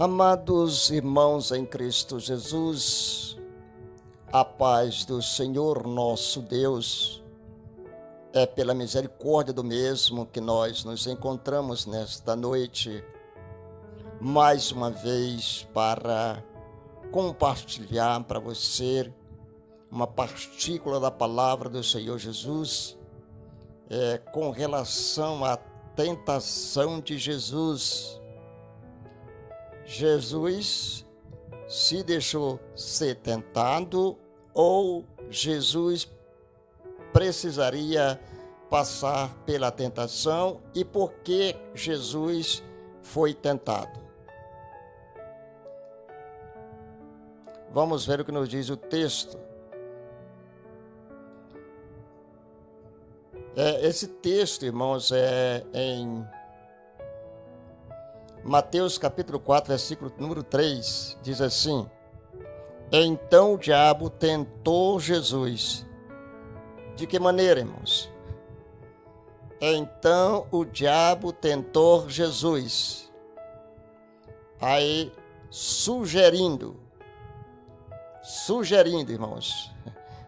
Amados irmãos em Cristo Jesus, a paz do Senhor nosso Deus, é pela misericórdia do mesmo que nós nos encontramos nesta noite, mais uma vez para compartilhar para você uma partícula da palavra do Senhor Jesus, com relação à tentação de Jesus. Jesus se deixou ser tentado ou Jesus precisaria passar pela tentação e por que Jesus foi tentado? Vamos ver o que nos diz o texto. Esse texto, irmãos, é em Mateus capítulo 4, versículo número 3, diz assim: Então o diabo tentou Jesus. De que maneira, irmãos? Então o diabo tentou Jesus. Aí, sugerindo, irmãos.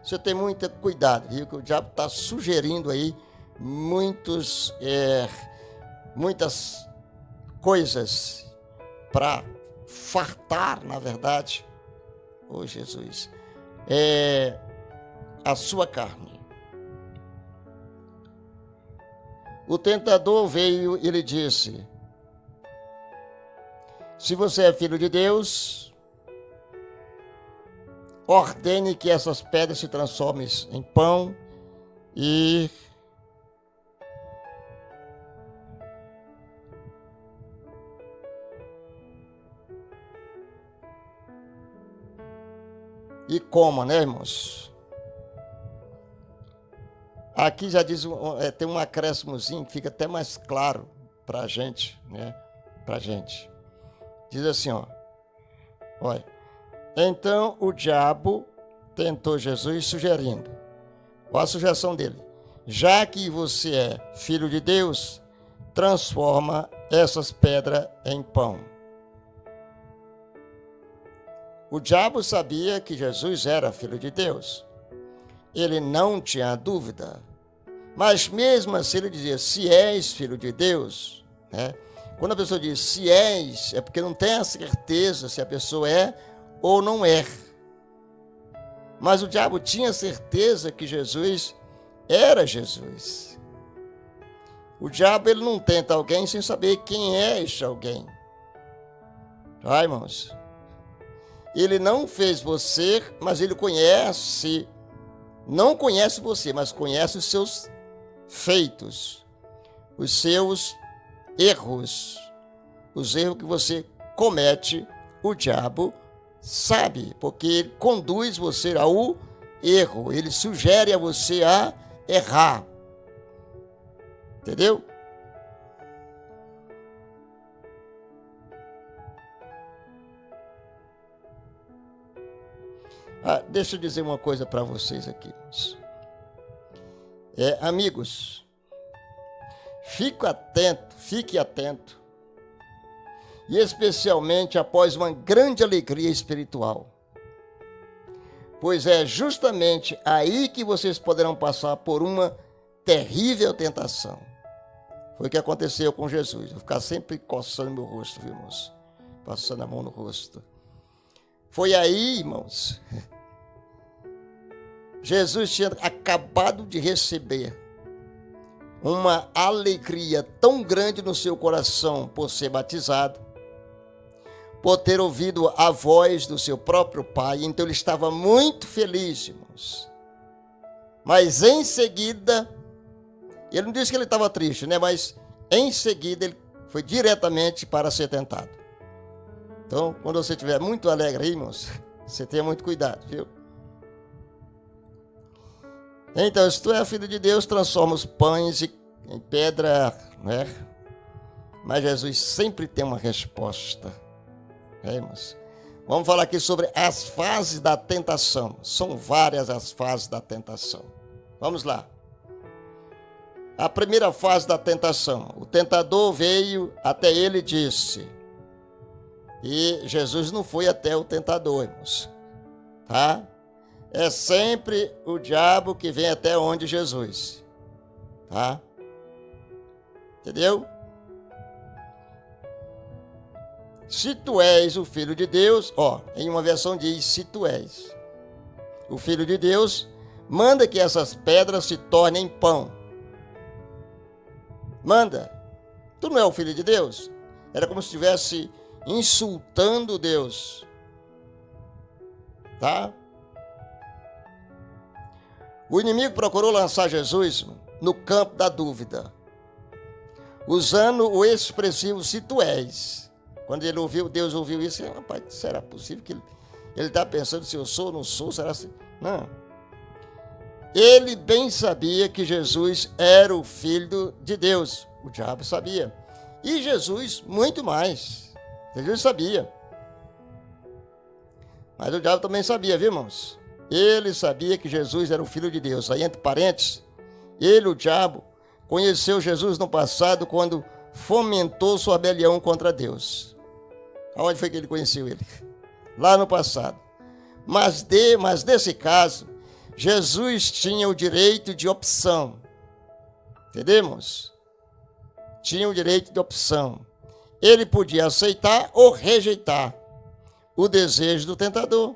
Você tem muito cuidado, viu? Que o diabo está sugerindo aí muitas coisas para fartar, na verdade, Jesus, a sua carne. O tentador veio e lhe disse: se você é filho de Deus, ordene que essas pedras se transformem em pão e coma, né, irmãos? Aqui já diz, tem um acréscimozinho que fica até mais claro para a gente, né? Para a gente. Diz assim, olha. Então o diabo tentou Jesus sugerindo. Qual a sugestão dele? Já que você é filho de Deus, transforma essas pedras em pão. O diabo sabia que Jesus era filho de Deus. Ele não tinha dúvida. Mas mesmo assim ele dizia, se és filho de Deus, né? Quando a pessoa diz se és, é porque não tem a certeza se a pessoa é ou não é. Mas o diabo tinha certeza que Jesus era Jesus. O diabo, ele não tenta alguém sem saber quem é este alguém. Tá, irmãos? Ele não fez você, mas ele conhece, não conhece você, mas conhece os seus feitos, os seus erros, os erros que você comete. O diabo sabe, porque ele conduz você ao erro, ele sugere a você a errar. Entendeu? Deixa eu dizer uma coisa para vocês aqui. Amigos, fique atento, e especialmente após uma grande alegria espiritual, pois é justamente aí que vocês poderão passar por uma terrível tentação. Foi o que aconteceu com Jesus. Vou ficar sempre coçando meu rosto, viu, irmãos? Passando a mão no rosto. Foi aí, irmãos, Jesus tinha acabado de receber uma alegria tão grande no seu coração por ser batizado, por ter ouvido a voz do seu próprio Pai. Então ele estava muito feliz, irmãos. Mas em seguida, ele não disse que ele estava triste, né? Mas em seguida ele foi diretamente para ser tentado. Então, quando você estiver muito alegre aí, irmãos, você tenha muito cuidado, viu? Então, se tu é filho de Deus, transforma os pães em pedra, né? Mas Jesus sempre tem uma resposta, né, irmãos? Vamos falar aqui sobre as fases da tentação. São várias as fases da tentação. Vamos lá. A primeira fase da tentação. O tentador veio até ele e disse: E Jesus não foi até o tentador, irmãos. Tá? É sempre o diabo que vem até onde Jesus. Tá? Entendeu? Se tu és o Filho de Deus, em uma versão diz, se tu és o Filho de Deus, manda que essas pedras se tornem pão. Manda. Tu não é o Filho de Deus? Era como se estivesse insultando Deus. Tá? O inimigo procurou lançar Jesus no campo da dúvida, usando o expressivo se tu és. Quando ele ouviu, Deus ouviu isso, rapaz, será possível que ele está pensando se eu sou ou não sou? Será assim? Não. Ele bem sabia que Jesus era o Filho de Deus. O diabo sabia. E Jesus, muito mais. Jesus sabia. Mas o diabo também sabia, viu, irmãos? Ele sabia que Jesus era o Filho de Deus. Aí, entre parênteses, ele, o diabo, conheceu Jesus no passado quando fomentou sua rebelião contra Deus. Aonde foi que ele conheceu ele? Lá no passado. Mas nesse caso, Jesus tinha o direito de opção. Entendemos? Tinha o direito de opção. Ele podia aceitar ou rejeitar o desejo do tentador.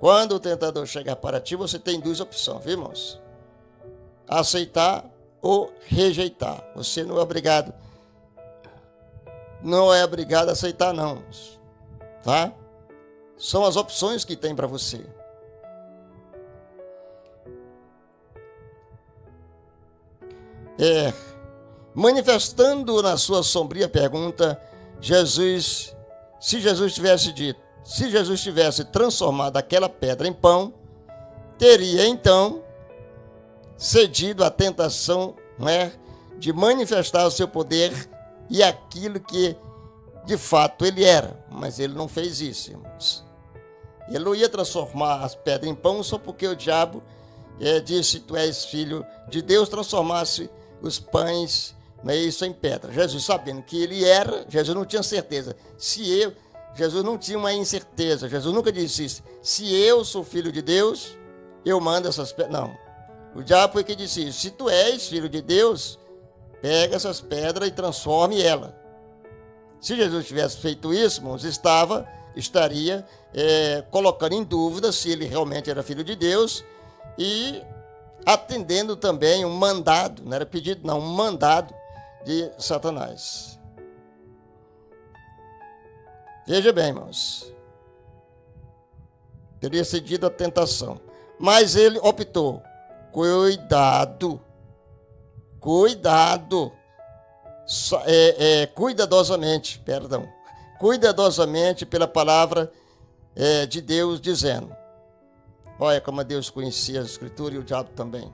Quando o tentador chegar para ti, você tem duas opções, viu, irmãos? Aceitar ou rejeitar. Você não é obrigado. Não é obrigado a aceitar, não. Tá? São as opções que tem para você. Manifestando na sua sombria pergunta, se Jesus tivesse transformado aquela pedra em pão, teria então cedido à tentação, de manifestar o seu poder e aquilo que de fato ele era. Mas ele não fez isso, irmãos. Ele não ia transformar as pedras em pão só porque o diabo disse, tu és filho de Deus, transformasse os pães, isso em pedra. Jesus, sabendo que ele era, Jesus não tinha certeza. Jesus não tinha uma incerteza. Jesus nunca disse isso. Se eu sou filho de Deus, eu mando essas pedras. Não. O diabo foi que disse isso. Se tu és filho de Deus, pega essas pedras e transforme ela. Se Jesus tivesse feito isso, irmãos, estaria colocando em dúvida se ele realmente era filho de Deus e atendendo também um mandado, não era pedido, não, um mandado de Satanás. Veja bem, irmãos. Teria cedido à tentação. Mas ele optou. Cuidadosamente pela palavra de Deus, dizendo. Olha como Deus conhecia a Escritura e o diabo também.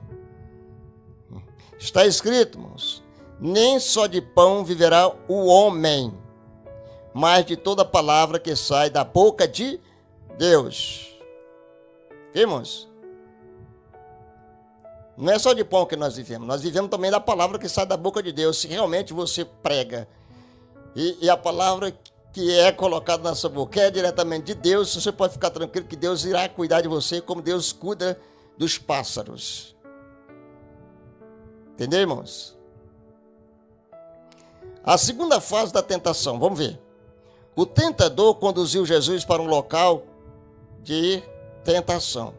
Está escrito, irmãos, nem só de pão viverá o homem, mas de toda palavra que sai da boca de Deus. Irmãos, não é só de pão que nós vivemos também da palavra que sai da boca de Deus. Se realmente você prega e a palavra que é colocada na sua boca é diretamente de Deus, você pode ficar tranquilo que Deus irá cuidar de você como Deus cuida dos pássaros. Entendeu, irmãos? A segunda fase da tentação, vamos ver. O tentador conduziu Jesus para um local de tentação.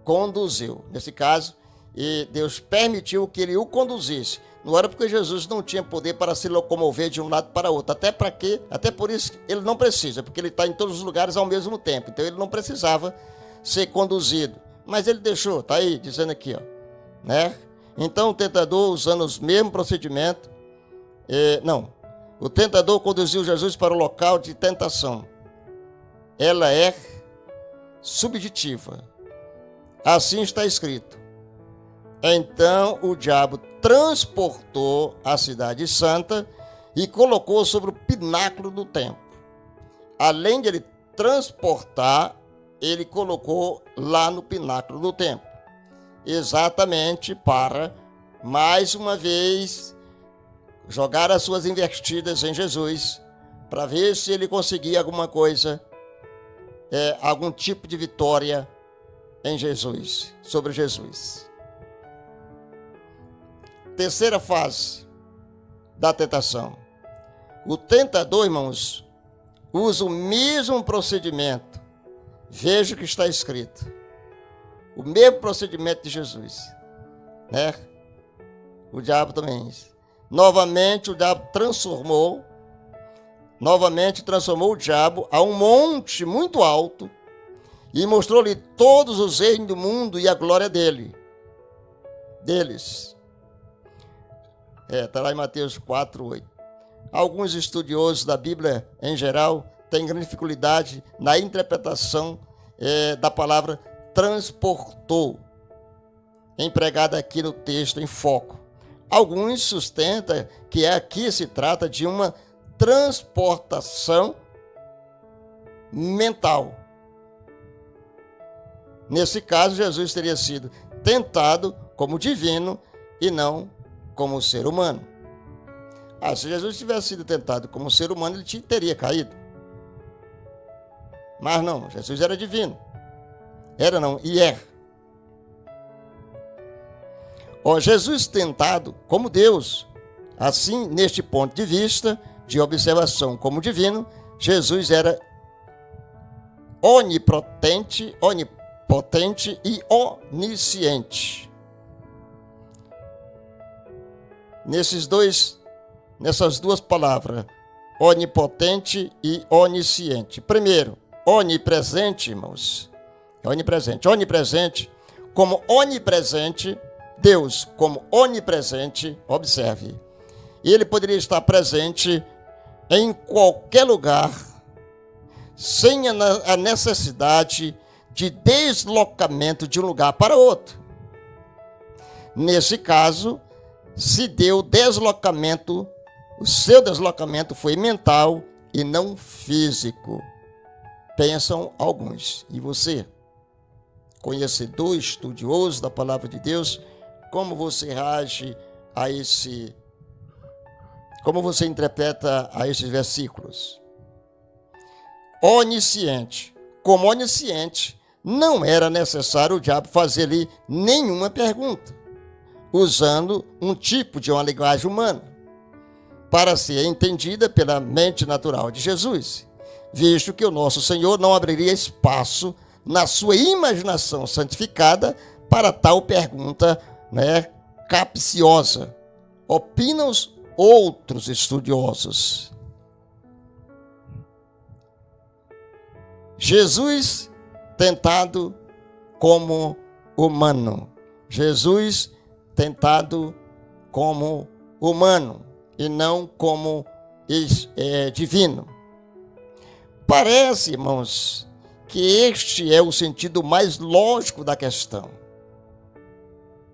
Conduziu. Nesse caso, e Deus permitiu que ele o conduzisse. Não era porque Jesus não tinha poder para se locomover de um lado para outro. Até por isso ele não precisa, porque ele está em todos os lugares ao mesmo tempo. Então ele não precisava ser conduzido. Mas ele deixou, está aí, dizendo aqui, Então o tentador, usando os mesmos procedimentos, o tentador conduziu Jesus para o local de tentação. Ela é subjetiva. Assim está escrito. Então o diabo transportou a cidade santa e colocou sobre o pináculo do templo. Além de ele transportar, ele colocou lá no pináculo do templo. Exatamente para, mais uma vez, jogar as suas investidas em Jesus, para ver se ele conseguia alguma coisa, algum tipo de vitória em Jesus, sobre Jesus. Terceira fase da tentação. O tentador, irmãos, usa o mesmo procedimento. Veja o que está escrito. O mesmo procedimento de Jesus, né? O diabo também. Novamente o diabo transformou o diabo a um monte muito alto e mostrou-lhe todos os reinos do mundo e a glória deles. Está lá em Mateus 4:8. Alguns estudiosos da Bíblia, em geral, têm grande dificuldade na interpretação da palavra transportou, empregada aqui no texto em foco. Alguns sustentam que aqui se trata de uma transportação mental. Nesse caso, Jesus teria sido tentado como divino e não como ser humano. Se Jesus tivesse sido tentado como ser humano, ele teria caído. Mas não, Jesus era divino. Era não, e é. Jesus tentado como Deus. Assim, neste ponto de vista, de observação como divino, Jesus era onipotente e onisciente. Nessas duas palavras, onipotente e onisciente. Primeiro, onipresente, irmãos. Onipresente, como onipresente, Deus como onipresente, observe. Ele poderia estar presente em qualquer lugar, sem a necessidade de deslocamento de um lugar para outro. Nesse caso, se deu deslocamento, o seu deslocamento foi mental e não físico. Pensam alguns. E você, conhecedor, estudioso da palavra de Deus, como você reage a como você interpreta a esses versículos? Onisciente. Como onisciente, não era necessário o diabo fazer-lhe nenhuma pergunta, usando um tipo de uma linguagem humana, para ser entendida pela mente natural de Jesus, visto que o nosso Senhor não abriria espaço na sua imaginação santificada para tal pergunta, capciosa. Opinam os outros estudiosos. Jesus tentado como humano. Jesus tentado como humano e não como divino. Parece, irmãos, que este é o sentido mais lógico da questão.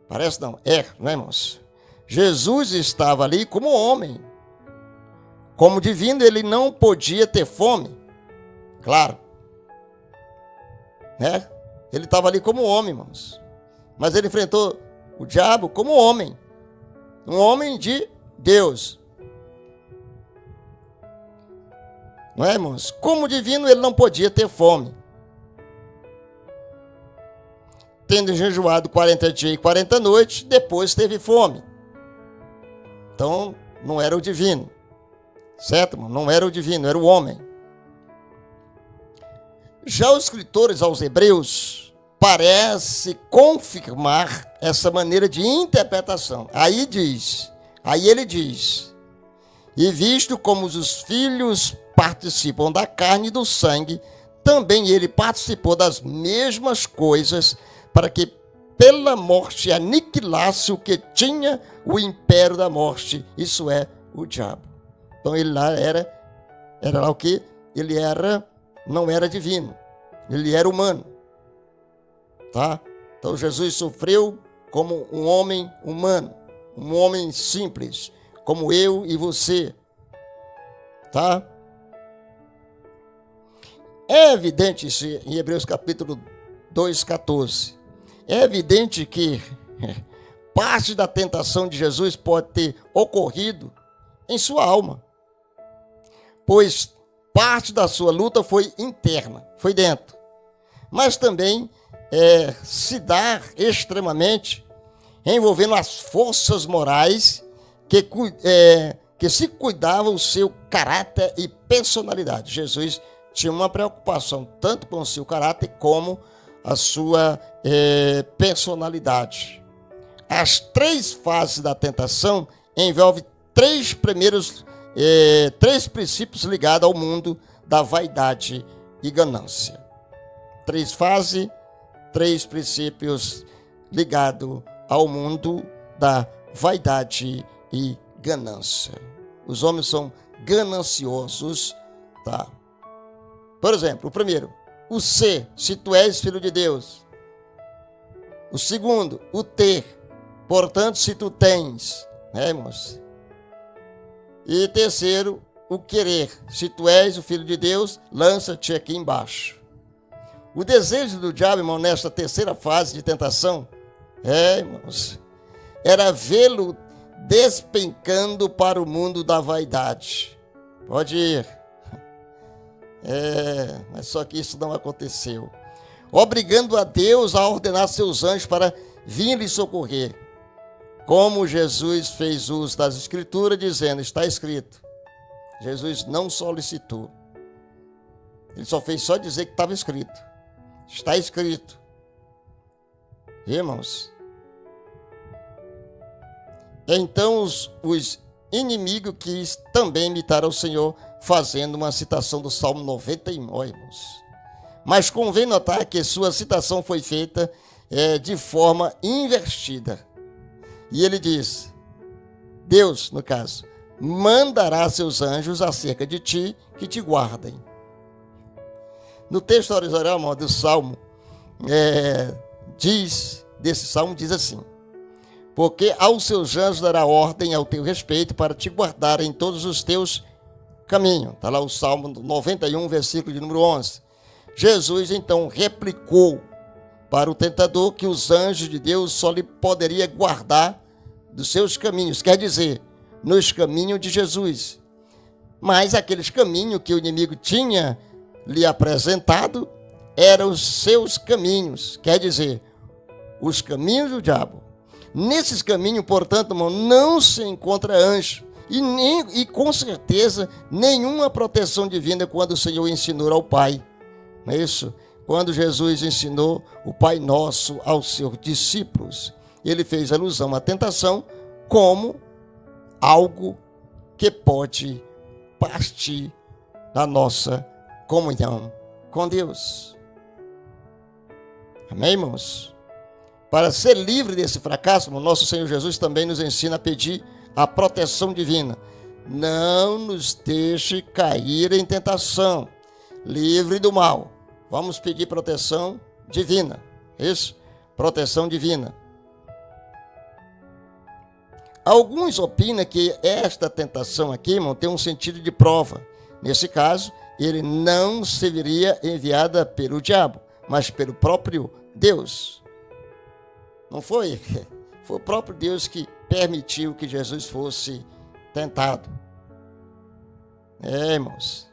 Parece não? Não é, irmãos? Jesus estava ali como homem. Como divino, ele não podia ter fome. Claro. Ele estava ali como homem, irmãos. Mas ele enfrentou o diabo como homem. Um homem de Deus. Não é, irmãos? Como divino, ele não podia ter fome. Tendo jejuado 40 dias e 40 noites, depois teve fome. Então, não era o divino. Certo, irmão? Não era o divino, era o homem. Já os escritores aos Hebreus parece confirmar essa maneira de interpretação. Aí ele diz, e visto como os filhos participam da carne e do sangue, também ele participou das mesmas coisas, para que pela morte aniquilasse o que tinha o império da morte, isso é, o diabo. Então ele lá era lá o que? Ele não era divino, ele era humano. Tá? Então Jesus sofreu como um homem humano, um homem simples, como eu e você. Tá? É evidente isso em Hebreus capítulo 2:14. É evidente que parte da tentação de Jesus pode ter ocorrido em sua alma. pois parte da sua luta foi interna, foi dentro. Mas também se dá extremamente envolvendo as forças morais que se cuidavam o seu caráter e personalidade. Jesus tinha uma preocupação tanto com o seu caráter como a sua personalidade. As 3 fases da tentação envolvem 3 princípios ligados ao mundo da vaidade e ganância. 3 fases, 3 princípios ligados ao mundo da vaidade e ganância. Os homens são gananciosos, tá? Por exemplo, o primeiro, o ser, se tu és filho de Deus. O segundo, o ter, portanto, se tu tens, né, irmãos? E terceiro, o querer, se tu és o filho de Deus, lança-te aqui embaixo. O desejo do diabo, irmão, nesta terceira fase de tentação, irmãos, era vê-lo despencando para o mundo da vaidade. Pode ir. Mas só que isso não aconteceu. Obrigando a Deus a ordenar seus anjos para vir lhe socorrer. Como Jesus fez uso das Escrituras, dizendo, está escrito. Jesus não solicitou. Ele só fez dizer que estava escrito. Está escrito. Irmãos. Então os inimigos quis também imitar ao Senhor, fazendo uma citação do Salmo 91, irmãos. Mas convém notar que sua citação foi feita de forma invertida. E ele diz, Deus, no caso, mandará seus anjos acerca de ti, que te guardem. No texto original do Salmo, desse Salmo diz assim, porque aos seus anjos dará ordem ao teu respeito para te guardar em todos os teus caminhos. Está lá o Salmo 91, versículo de número 11. Jesus, então, replicou para o tentador que os anjos de Deus só lhe poderia guardar dos seus caminhos, quer dizer, nos caminhos de Jesus. Mas aqueles caminhos que o inimigo tinha lhe apresentado eram os seus caminhos, quer dizer, os caminhos do diabo. Nesses caminhos, portanto, irmão, não se encontra anjo e com certeza nenhuma proteção divina quando o Senhor ensinou ao Pai. Não é isso? Quando Jesus ensinou o Pai Nosso aos seus discípulos, ele fez alusão à tentação como algo que pode partir da nossa comunhão com Deus. Amém, irmãos? Para ser livre desse fracasso, nosso Senhor Jesus também nos ensina a pedir a proteção divina. Não nos deixe cair em tentação, livre do mal. Vamos pedir proteção divina. Isso? Proteção divina. Alguns opinam que esta tentação aqui, irmão, tem um sentido de prova. Nesse caso, ele não seria enviada pelo diabo, mas pelo próprio Deus. Não foi? Foi o próprio Deus que permitiu que Jesus fosse tentado. Irmãos.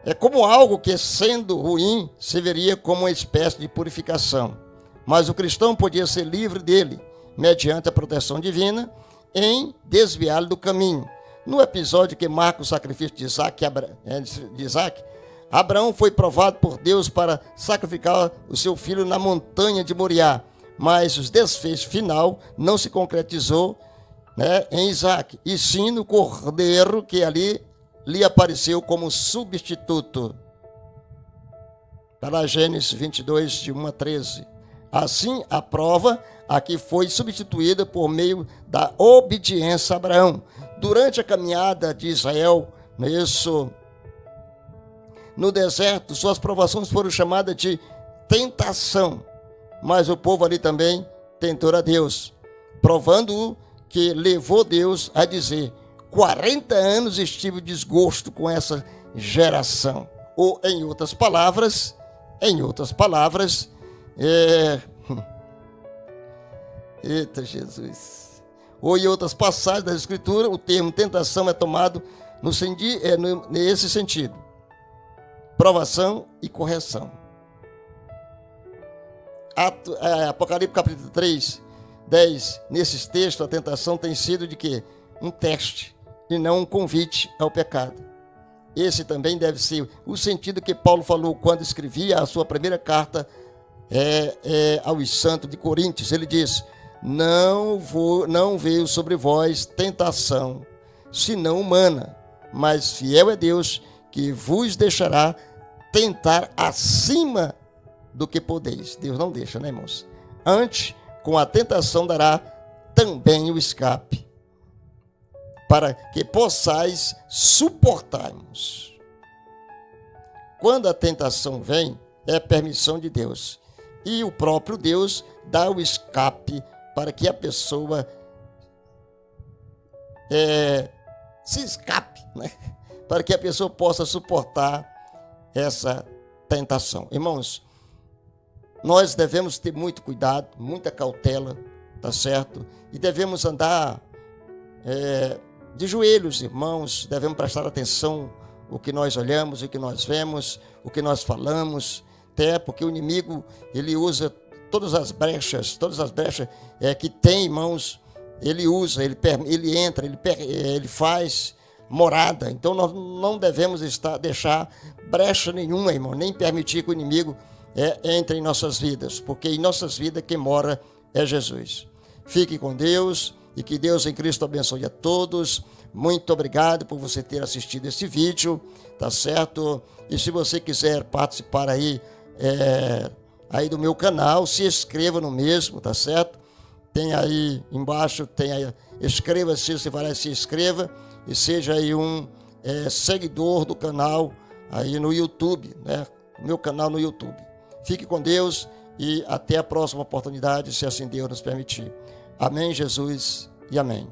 É como algo que, sendo ruim, serviria como uma espécie de purificação. Mas o cristão podia ser livre dele, mediante a proteção divina, em desviá-lo do caminho. No episódio que marca o sacrifício de Isaac, Abraão foi provado por Deus para sacrificar o seu filho na montanha de Moriá. Mas o desfecho final não se concretizou, em Isaac, e sim no cordeiro que ali lhe apareceu como substituto. Está lá Gênesis 22, de 1 a 13. Assim, a prova aqui foi substituída por meio da obediência a Abraão. Durante a caminhada de Israel, no deserto, suas provações foram chamadas de tentação. Mas o povo ali também tentou a Deus, provando-o que levou Deus a dizer, 40 anos estive desgosto com essa geração. Ou, em outras palavras, eita Jesus, ou em outras passagens da Escritura, o termo tentação é tomado nesse sentido: provação e correção. Apocalipse capítulo 3, 10, nesses textos, a tentação tem sido de quê? Um teste, e não um convite ao pecado. Esse também deve ser o sentido que Paulo falou quando escrevia a sua primeira carta aos santos de Coríntios. Ele diz: não veio sobre vós tentação, senão humana, mas fiel é Deus, que vos deixará tentar acima do que podeis. Deus não deixa, né, irmãos? Antes, com a tentação dará também o escape, para que possais suportarmos. Quando a tentação vem, é permissão de Deus, e o próprio Deus dá o escape para que a pessoa se escape, né? Para que a pessoa possa suportar essa tentação. Irmãos, nós devemos ter muito cuidado, muita cautela, tá certo? E devemos andar de joelhos, irmãos, devemos prestar atenção o que nós olhamos, o que nós vemos, o que nós falamos, até porque o inimigo, ele usa todas as brechas que tem, irmãos, ele usa, ele entra, ele faz morada. Então nós não devemos deixar brecha nenhuma, irmão, nem permitir que o inimigo entre em nossas vidas, porque em nossas vidas quem mora é Jesus. Fique com Deus e que Deus em Cristo abençoe a todos. Muito obrigado por você ter assistido esse vídeo, tá certo? E se você quiser participar aí do meu canal, se inscreva no mesmo, tá certo? Tem aí embaixo, inscreva-se, você vai lá e se inscreva e seja aí um seguidor do canal aí no YouTube, né? Meu canal no YouTube. Fique com Deus e até a próxima oportunidade, se assim Deus nos permitir. Amém, Jesus, e amém.